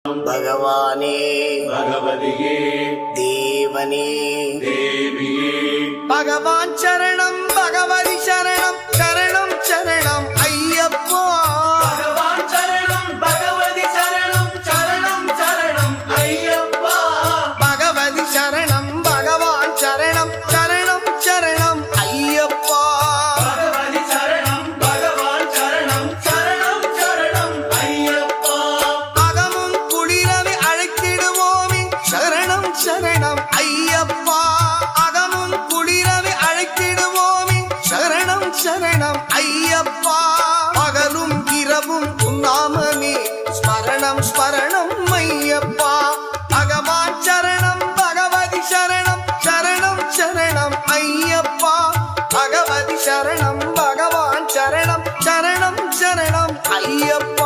भगवाने भगवदिये देवने देविये भगवान शरणं भगवति शरणं शरणं शरणं अय्यप्पा भगवान शरणं भगवति शरणं शरणं शरणं अय्यप्पा भगवति शरणं भगवान शरणं शरणं शरणं अय्यप्पा भगवति शरणं भगवान शरणं शरणं शरणं अय्यप्पा अगमुं कुளிரவே அழைத்திடுவோமே शरणं शरणं अय्यप्पा अगमुं कुளிரவே அழைத்திடுவோமே शरणं शरणं अय्यप्पा பகலும் இரவும் உன்னாமமே ஸ்மரணம் ஸ்மரணம் ஐயப்பா பகவான் சரணம் பகவதி சரணம் சரணம் சரணம் ஐயப்பா பகவதி சரணம் பகவான் சரணம் சரணம் சரணம் ஐயப்பா